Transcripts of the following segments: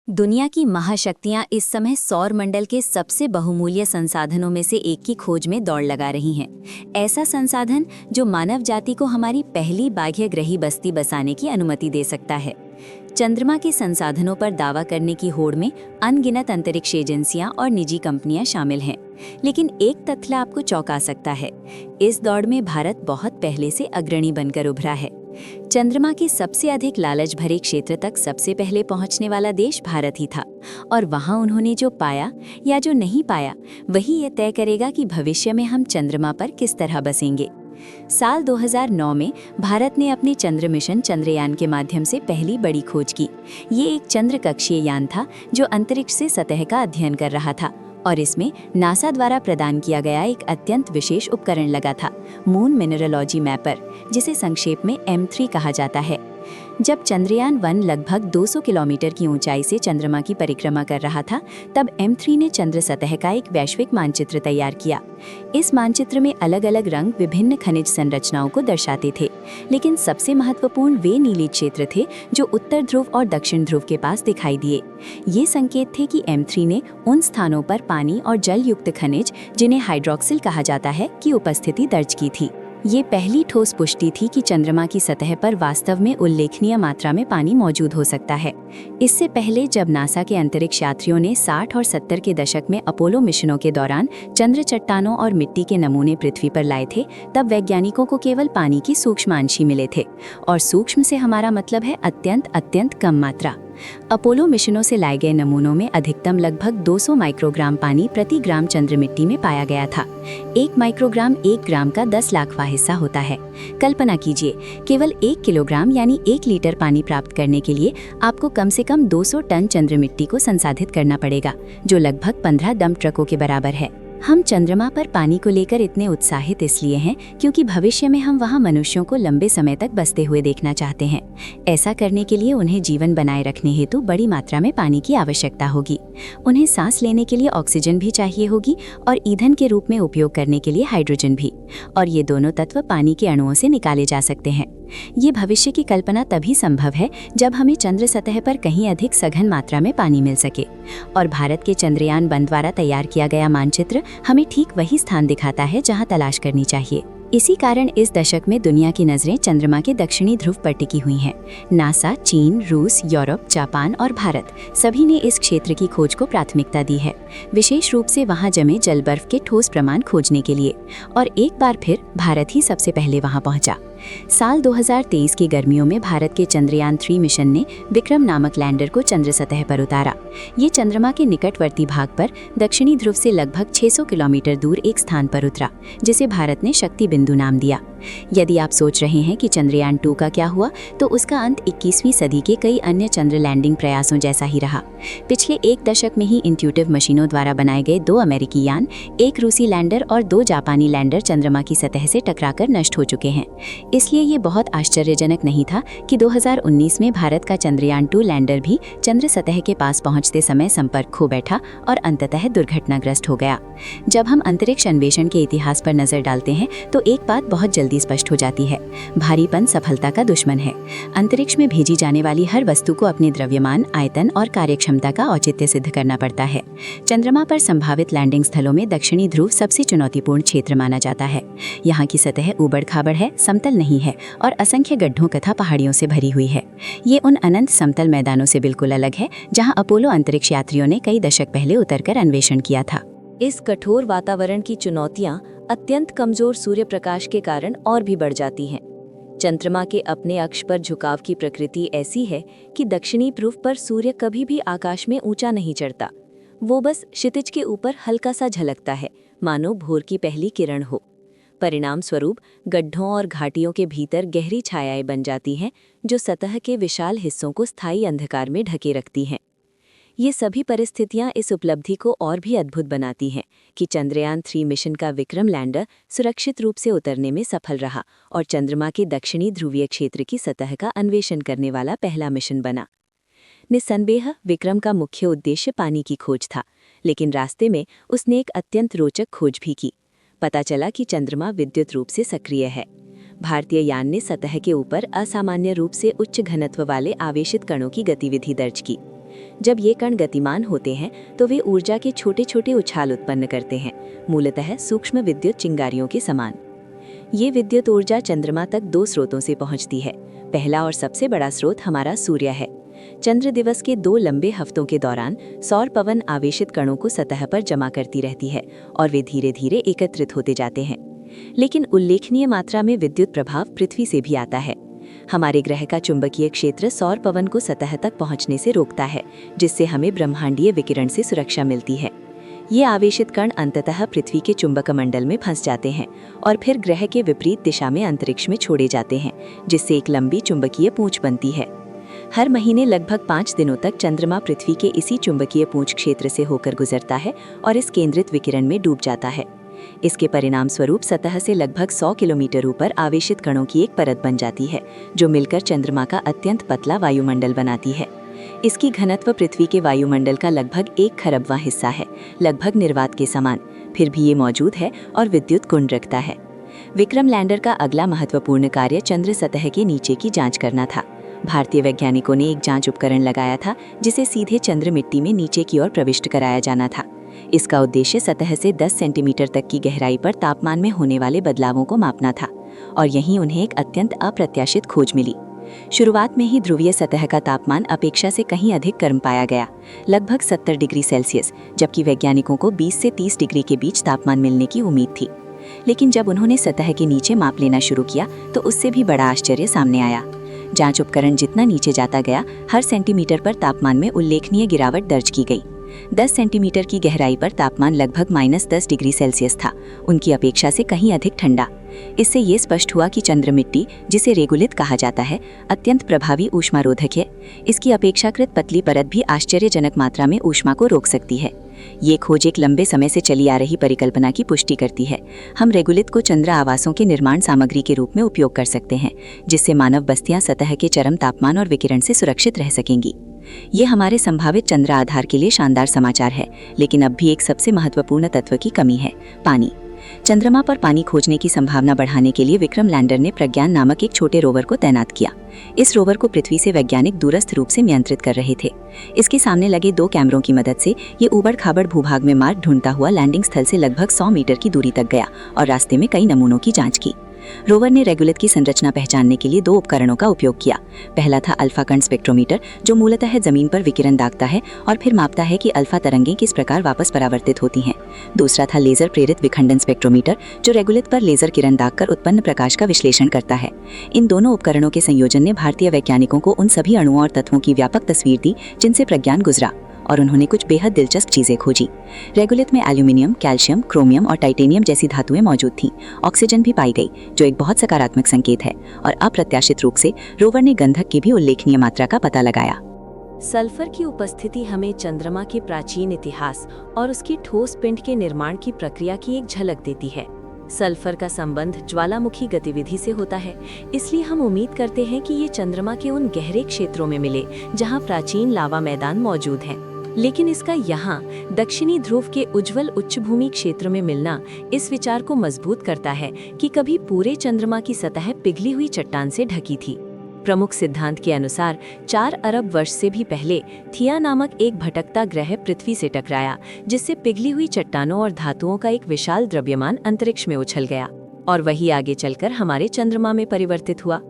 दुनिया की महाशक्तियां इस समय सौर मंडल के सबसे बहुमूल्य संसाधनों में से एक की खोज में दौड़ लगा रही हैं। ऐसा संसाधन जो मानव जाति को हमारी पहली बाह्य ग्रही बस्ती बसाने की अनुमति दे सकता है। चंद्रमा के संसाधनों पर दावा करने की होड़ में अनगिनत अंतरिक्ष एजेंसियां और निजी कंपनियां शामिल हैं। लेकिन एक तथ्य आपको चौंका सकता है। इस दौड़ में भारत बहुत पहले से अग्रणी बनकर उभरा है। चंद्रमा के सबसे अधिक लालच भरे क्षेत्र तक सबसे पहले पहुंचने वाला देश भारत ही था, और वहां उन्होंने जो पाया या जो नहीं पाया वही ये तय करेगा कि भविष्य में हम चंद्रमा पर किस तरह बसेंगे। साल 2009 में भारत ने अपने चंद्र मिशन चंद्रयान के माध्यम से पहली बड़ी खोज की। ये एक चंद्र कक्षीय यान था जो अंतरिक्ष से सतह का अध्ययन कर रहा था, और इसमें नासा द्वारा प्रदान किया गया एक अत्यंत विशेष उपकरण लगा था, मून मिनरोलॉजी मैपर, जिसे संक्षेप में M3 कहा जाता है। जब चंद्रयान 1 लगभग 200 किलोमीटर की ऊंचाई से चंद्रमा की परिक्रमा कर रहा था, तब M3 ने चंद्र सतह का एक वैश्विक मानचित्र तैयार किया। इस मानचित्र में अलग अलग रंग विभिन्न खनिज संरचनाओं को दर्शाते थे, लेकिन सबसे महत्वपूर्ण वे नीले क्षेत्र थे जो उत्तर ध्रुव और दक्षिण ध्रुव के पास दिखाई दिए। ये संकेत थे कि M3 ने उन स्थानों पर पानी और जल युक्त खनिज, जिन्हें हाइड्रोक्सिल कहा जाता है, की उपस्थिति दर्ज की थी। ये पहली ठोस पुष्टि थी कि चंद्रमा की सतह पर वास्तव में उल्लेखनीय मात्रा में पानी मौजूद हो सकता है। इससे पहले जब नासा के अंतरिक्ष यात्रियों ने 60 और 70 के दशक में अपोलो मिशनों के दौरान चंद्र चट्टानों और मिट्टी के नमूने पृथ्वी पर लाए थे, तब वैज्ञानिकों को केवल पानी की सूक्ष्म अंश ही मिले थे, और सूक्ष्म से हमारा मतलब है अत्यंत कम मात्रा। अपोलो मिशनों से लाए गए नमूनों में अधिकतम लगभग 200 माइक्रोग्राम पानी प्रति ग्राम चंद्र मिट्टी में पाया गया था। 1 माइक्रोग्राम 1 ग्राम का 10 लाखवां हिस्सा होता है। कल्पना कीजिए, केवल 1 किलोग्राम यानी 1 लीटर पानी प्राप्त करने के लिए आपको कम से कम 200 टन चंद्र मिट्टी को संसाधित करना पड़ेगा, जो लगभग 15 डंप ट्रकों के बराबर है। हम चंद्रमा पर पानी को लेकर इतने उत्साहित इसलिए हैं क्योंकि भविष्य में हम वहां मनुष्यों को लंबे समय तक बसते हुए देखना चाहते हैं। ऐसा करने के लिए उन्हें जीवन बनाए रखने हेतु बड़ी मात्रा में पानी की आवश्यकता होगी। उन्हें सांस लेने के लिए ऑक्सीजन भी चाहिए होगी, और ईंधन के रूप में उपयोग करने के लिए हाइड्रोजन भी, और ये दोनों तत्व पानी के अणुओं से निकाले जा सकते हैं। ये भविष्य की कल्पना तभी संभव है जब हमें चंद्र सतह पर कहीं अधिक सघन मात्रा में पानी मिल सके, और भारत के चंद्रयान 1 द्वारा तैयार किया गया मानचित्र हमें ठीक वही स्थान दिखाता है जहां तलाश करनी चाहिए। इसी कारण इस दशक में दुनिया की नजरें चंद्रमा के दक्षिणी ध्रुव पर टिकी हुई हैं। नासा, चीन, रूस, यूरोप, जापान और भारत सभी ने इस क्षेत्र की खोज को प्राथमिकता दी है, विशेष रूप से वहां जमे जल बर्फ के ठोस प्रमाण खोजने के लिए, और एक बार फिर भारत ही सबसे पहले वहां पहुंचा। साल 2023 की गर्मियों में भारत के चंद्रयान 3 मिशन ने विक्रम नामक लैंडर को चंद्र सतह पर उतारा। ये चंद्रमा के निकटवर्ती भाग पर दक्षिणी ध्रुव से लगभग 600 किलोमीटर दूर एक स्थान पर उतरा, जिसे भारत ने शक्ति बिंदु नाम दिया। यदि आप सोच रहे हैं कि चंद्रयान 2 का क्या हुआ, तो उसका अंत 21वीं सदी के कई अन्य चंद्र लैंडिंग प्रयासों जैसा ही रहा। पिछले एक दशक में ही इंट्यूटिव मशीनों द्वारा बनाए गए 2 अमेरिकी यान, 1 रूसी लैंडर और 2 जापानी लैंडर चंद्रमा की सतह से टकराकर नष्ट हो चुके हैं। इसलिए ये बहुत आश्चर्यजनक नहीं था कि 2019 में भारत का चंद्रयान 2 लैंडर भी चंद्र सतह के पास पहुंचते समय संपर्क खो बैठा और अंततः दुर्घटनाग्रस्त हो गया। जब हम अंतरिक्ष अन्वेषण के इतिहास पर नजर डालते हैं तो एक बात बहुत जल्दी स्पष्ट हो जाती है: भारीपन सफलता का दुश्मन है। अंतरिक्ष में भेजी जाने वाली हर वस्तु को अपने द्रव्यमान, आयतन और कार्यक्षमता का औचित्य सिद्ध करना पड़ता है। चंद्रमा पर संभावित लैंडिंग स्थलों में दक्षिणी ध्रुव सबसे चुनौतीपूर्ण क्षेत्र माना जाता है। यहाँ की सतह ऊबड़-खाबड़ है, समतल नहीं है और असंख्य गड्ढों तथा पहाड़ियों से भरी हुई है। ये उन अनंत समतल मैदानों से बिल्कुल अलग है जहाँ अपोलो अंतरिक्ष यात्रियों ने कई दशक पहले उतरकर अन्वेषण किया था। इस कठोर वातावरण की चुनौतियां अत्यंत कमजोर सूर्य प्रकाश के कारण और भी बढ़ जाती हैं। चंद्रमा के अपने अक्ष पर झुकाव की प्रकृति ऐसी है कि दक्षिणी ध्रुव पर सूर्य कभी भी आकाश में ऊंचा नहीं चढ़ता। वो बस क्षितिज के ऊपर हल्का सा झलकता है, मानो भोर की पहली किरण हो। परिणाम स्वरूप गड्ढों और घाटियों के भीतर गहरी छायाएं बन जाती हैं, जो सतह के विशाल हिस्सों को स्थायी अंधकार में ढके रखती हैं। ये सभी परिस्थितियां इस उपलब्धि को और भी अद्भुत बनाती हैं कि चंद्रयान 3 मिशन का विक्रम लैंडर सुरक्षित रूप से उतरने में सफल रहा और चंद्रमा के दक्षिणी ध्रुवीय क्षेत्र की सतह का अन्वेषण करने वाला पहला मिशन बना। निस्संदेह विक्रम का मुख्य उद्देश्य पानी की खोज था, लेकिन रास्ते में उसने एक अत्यंत रोचक खोज भी की। पता चला कि चंद्रमा विद्युत रूप से सक्रिय है। भारतीय यान ने सतह के ऊपर असामान्य रूप से उच्च घनत्व वाले आवेशित कणों की गतिविधि दर्ज की। जब ये कण गतिमान होते हैं तो वे ऊर्जा के छोटे छोटे उछाल उत्पन्न करते हैं, मूलतः सूक्ष्म विद्युत चिंगारियों के समान। ये विद्युत ऊर्जा चंद्रमा तक 2 स्रोतों से पहुंचती है। पहला और सबसे बड़ा स्रोत हमारा सूर्य है। चंद्र दिवस के 2 लंबे हफ्तों के दौरान सौर पवन आवेशित कणों को सतह पर जमा करती रहती है और वे धीरे धीरे एकत्रित होते जाते हैं। लेकिन उल्लेखनीय मात्रा में विद्युत प्रभाव पृथ्वी से भी आता है। हमारे ग्रह का चुंबकीय क्षेत्र सौर पवन को सतह तक पहुंचने से रोकता है, जिससे हमें ब्रह्मांडीय विकिरण से सुरक्षा मिलती है। ये आवेशित कण अंततः पृथ्वी के चुंबक मंडल में फंस जाते हैं और फिर ग्रह के विपरीत दिशा में अंतरिक्ष में छोड़े जाते हैं, जिससे एक लंबी चुंबकीय पूंछ बनती है। हर महीने लगभग 5 दिनों तक चंद्रमा पृथ्वी के इसी चुंबकीय पूंछ क्षेत्र से होकर गुजरता है और इस केंद्रित विकिरण में डूब जाता है। इसके परिणाम स्वरूप सतह से लगभग 100 किलोमीटर ऊपर आवेशित कणों की एक परत बन जाती है, जो मिलकर चंद्रमा का अत्यंत पतला वायुमंडल बनाती है। इसकी घनत्व पृथ्वी के वायुमंडल का लगभग 1 खरबवां हिस्सा है, लगभग निर्वात के समान। फिर भी ये मौजूद है और विद्युत गुण रखता है। विक्रम लैंडर का अगला महत्वपूर्ण कार्य चंद्र सतह के नीचे की जांच करना था। भारतीय वैज्ञानिकों ने एक जांच उपकरण लगाया था, जिसे सीधे चंद्र मिट्टी में नीचे की ओर प्रविष्ट कराया जाना था। इसका उद्देश्य सतह से 10 सेंटीमीटर तक की गहराई पर तापमान में होने वाले बदलावों को मापना था, और यहीं उन्हें एक अत्यंत अप्रत्याशित खोज मिली। शुरुआत में ही ध्रुवीय सतह का तापमान अपेक्षा से कहीं अधिक गर्म पाया गया, लगभग 70 डिग्री सेल्सियस, जबकि वैज्ञानिकों को 20 से 30 डिग्री के बीच तापमान मिलने की उम्मीद थी। लेकिन जब उन्होंने सतह के नीचे माप लेना शुरू किया तो उससे भी बड़ा आश्चर्य सामने आया। जांच उपकरण जितना नीचे जाता गया, हर सेंटीमीटर पर तापमान में उल्लेखनीय गिरावट दर्ज की गई। 10 सेंटीमीटर की गहराई पर तापमान लगभग -10 डिग्री सेल्सियस था, उनकी अपेक्षा से कहीं अधिक ठंडा। इससे ये स्पष्ट हुआ कि चंद्र मिट्टी, जिसे रेगुलित कहा जाता है, अत्यंत प्रभावी ऊष्मारोधक है। इसकी अपेक्षाकृत पतली परत भी आश्चर्यजनक मात्रा में ऊष्मा को रोक सकती है। ये खोज एक लंबे समय से चली आ रही परिकल्पना की पुष्टि करती है। हम रेगुलित को चंद्र आवासों के निर्माण सामग्री के रूप में उपयोग कर सकते हैं, जिससे मानव बस्तियां सतह के चरम तापमान और विकिरण से सुरक्षित रह सकेंगी। ये हमारे संभावित चंद्र आधार के लिए शानदार समाचार है, लेकिन अब भी एक सबसे महत्वपूर्ण तत्व की कमी है, पानी। चंद्रमा पर पानी खोजने की संभावना बढ़ाने के लिए विक्रम लैंडर ने प्रज्ञान नामक एक छोटे रोवर को तैनात किया। इस रोवर को पृथ्वी से वैज्ञानिक दूरस्थ रूप से नियंत्रित कर रहे थे। इसके सामने लगे 2 कैमरों की मदद से ये ऊबड़ खाबड़ भूभाग में मार्ग ढूंढता हुआ लैंडिंग स्थल से लगभग 100 मीटर की दूरी तक गया और रास्ते में कई नमूनों की जांच की। रोवर ने रेगुलित की संरचना पहचानने के लिए 2 उपकरणों का उपयोग किया। पहला था अल्फा कण स्पेक्ट्रोमीटर, जो मूलतः जमीन पर विकिरण दागता है और फिर मापता है कि अल्फा तरंगें किस प्रकार वापस परावर्तित होती हैं। दूसरा था लेजर प्रेरित विखंडन स्पेक्ट्रोमीटर, जो रेगुलित पर लेजर किरण दागकर उत्पन्न प्रकाश का विश्लेषण करता है। इन दोनों उपकरणों के संयोजन ने भारतीय वैज्ञानिकों को उन सभी अणुओं और तत्वों की व्यापक तस्वीर दी जिनसे प्रज्ञान गुजरा, और उन्होंने कुछ बेहद दिलचस्प चीजें खोजी। रेगुलित में एल्यूमिनियम, कैल्शियम, क्रोमियम और टाइटेनियम जैसी धातुएं मौजूद थीं। ऑक्सीजन भी पाई गई, जो एक बहुत सकारात्मक संकेत है, और अप्रत्याशित रूप से रोवर ने गंधक की भी उल्लेखनीय मात्रा का पता लगाया। सल्फर की उपस्थिति हमें चंद्रमा के प्राचीन इतिहास और उसकी ठोस पिंड के निर्माण की प्रक्रिया की एक झलक देती है। सल्फर का संबंध ज्वालामुखी गतिविधि से होता है, इसलिए हम उम्मीद करते हैं कि ये चंद्रमा के उन गहरे क्षेत्रों में मिले जहां प्राचीन लावा मैदान मौजूद हैं। लेकिन इसका यहाँ दक्षिणी ध्रुव के उज्जवल उच्चभूमि क्षेत्र में मिलना इस विचार को मजबूत करता है कि कभी पूरे चंद्रमा की सतह पिघली हुई चट्टान से ढकी थी। प्रमुख सिद्धांत के अनुसार 4 अरब वर्ष से भी पहले थिया नामक एक भटकता ग्रह पृथ्वी से टकराया, जिससे पिघली हुई चट्टानों और धातुओं का एक विशाल द्रव्यमान अंतरिक्ष में उछल गया और वही आगे चलकर हमारे चंद्रमा में परिवर्तित हुआ।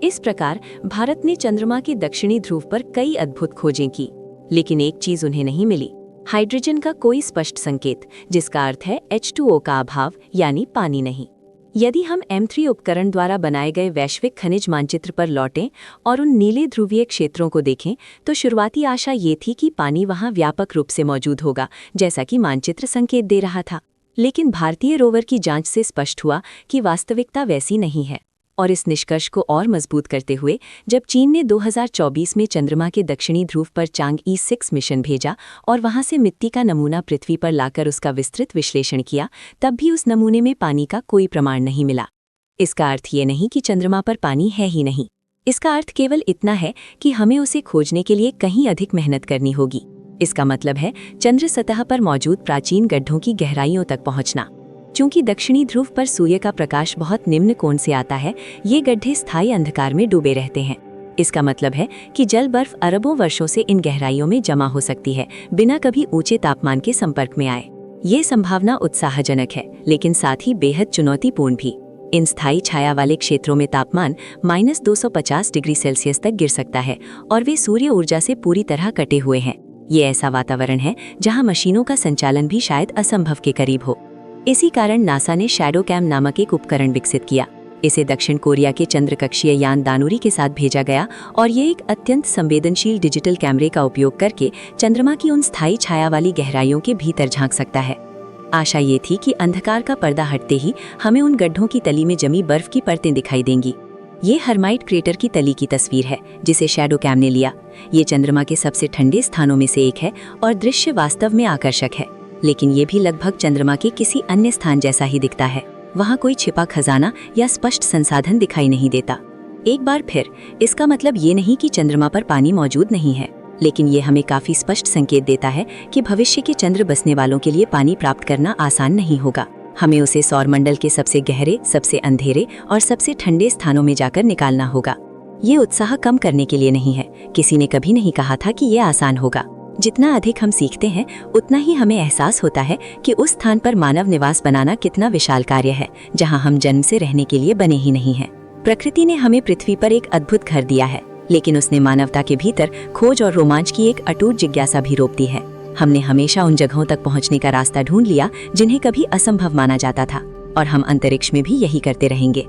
इस प्रकार भारत ने चंद्रमा के दक्षिणी ध्रुव पर कई अद्भुत खोजें की, लेकिन एक चीज उन्हें नहीं मिली, हाइड्रोजन का कोई स्पष्ट संकेत, जिसका अर्थ है H2O का अभाव, यानी पानी नहीं। यदि हम M3 उपकरण द्वारा बनाए गए वैश्विक खनिज मानचित्र पर लौटें और उन नीले ध्रुवीय क्षेत्रों को देखें, तो शुरुआती आशा ये थी कि पानी वहां व्यापक रूप से मौजूद होगा, जैसा कि मानचित्र संकेत दे रहा था। लेकिन भारतीय रोवर की जांच से स्पष्ट हुआ कि वास्तविकता वैसी नहीं है। और इस निष्कर्ष को और मजबूत करते हुए जब चीन ने 2024 में चंद्रमा के दक्षिणी ध्रुव पर चांगई 6 मिशन भेजा और वहां से मिट्टी का नमूना पृथ्वी पर लाकर उसका विस्तृत विश्लेषण किया, तब भी उस नमूने में पानी का कोई प्रमाण नहीं मिला। इसका अर्थ ये नहीं कि चंद्रमा पर पानी है ही नहीं। इसका अर्थ केवल इतना है कि हमें उसे खोजने के लिए कहीं अधिक मेहनत करनी होगी। इसका मतलब है चंद्र सतह पर मौजूद प्राचीन गड्ढों की गहराइयों तक पहुंचना। चूंकि दक्षिणी ध्रुव पर सूर्य का प्रकाश बहुत निम्न कोण से आता है, ये गड्ढे स्थायी अंधकार में डूबे रहते हैं। इसका मतलब है कि जल बर्फ अरबों वर्षों से इन गहराइयों में जमा हो सकती है, बिना कभी ऊंचे तापमान के संपर्क में आए। ये संभावना उत्साहजनक है, लेकिन साथ ही बेहद चुनौतीपूर्ण भी। इन स्थायी छाया वाले क्षेत्रों में तापमान -250 डिग्री सेल्सियस तक गिर सकता है और वे सूर्य ऊर्जा से पूरी तरह कटे हुए हैं। ये ऐसा वातावरण है जहां मशीनों का संचालन भी शायद असंभव के करीब हो। इसी कारण नासा ने शैडो कैम नामक एक उपकरण विकसित किया। इसे दक्षिण कोरिया के चंद्र कक्षीय यान दानुरी के साथ भेजा गया और ये एक अत्यंत संवेदनशील डिजिटल कैमरे का उपयोग करके चंद्रमा की उन स्थायी छाया वाली गहराइयों के भीतर झांक सकता है। आशा ये थी कि अंधकार का पर्दा हटते ही हमें उन गड्ढों की तली में जमी बर्फ की परतें दिखाई देंगी। ये हर्माइट क्रेटर की तली की तस्वीर है जिसे शैडो कैम ने लिया। ये चंद्रमा के सबसे ठंडे स्थानों में से एक है और दृश्य वास्तव में आकर्षक है, लेकिन ये भी लगभग चंद्रमा के किसी अन्य स्थान जैसा ही दिखता है। वहाँ कोई छिपा खजाना या स्पष्ट संसाधन दिखाई नहीं देता। एक बार फिर इसका मतलब ये नहीं कि चंद्रमा पर पानी मौजूद नहीं है, लेकिन ये हमें काफी स्पष्ट संकेत देता है कि भविष्य के चंद्र बसने वालों के लिए पानी प्राप्त करना आसान नहीं होगा। हमें उसे सौरमंडल के सबसे गहरे, सबसे अंधेरे और सबसे ठंडे स्थानों में जाकर निकालना होगा। ये उत्साह कम करने के लिए नहीं है। किसी ने कभी नहीं कहा था कि ये आसान होगा। जितना अधिक हम सीखते हैं, उतना ही हमें एहसास होता है कि उस स्थान पर मानव निवास बनाना कितना विशाल कार्य है, जहां हम जन्म से रहने के लिए बने ही नहीं हैं। प्रकृति ने हमें पृथ्वी पर एक अद्भुत घर दिया है, लेकिन उसने मानवता के भीतर खोज और रोमांच की एक अटूट जिज्ञासा भी रोक दी है। हमने हमेशा उन जगहों तक पहुंचने का रास्ता ढूंढ लिया जिन्हें कभी असंभव माना जाता था, और हम अंतरिक्ष में भी यही करते रहेंगे।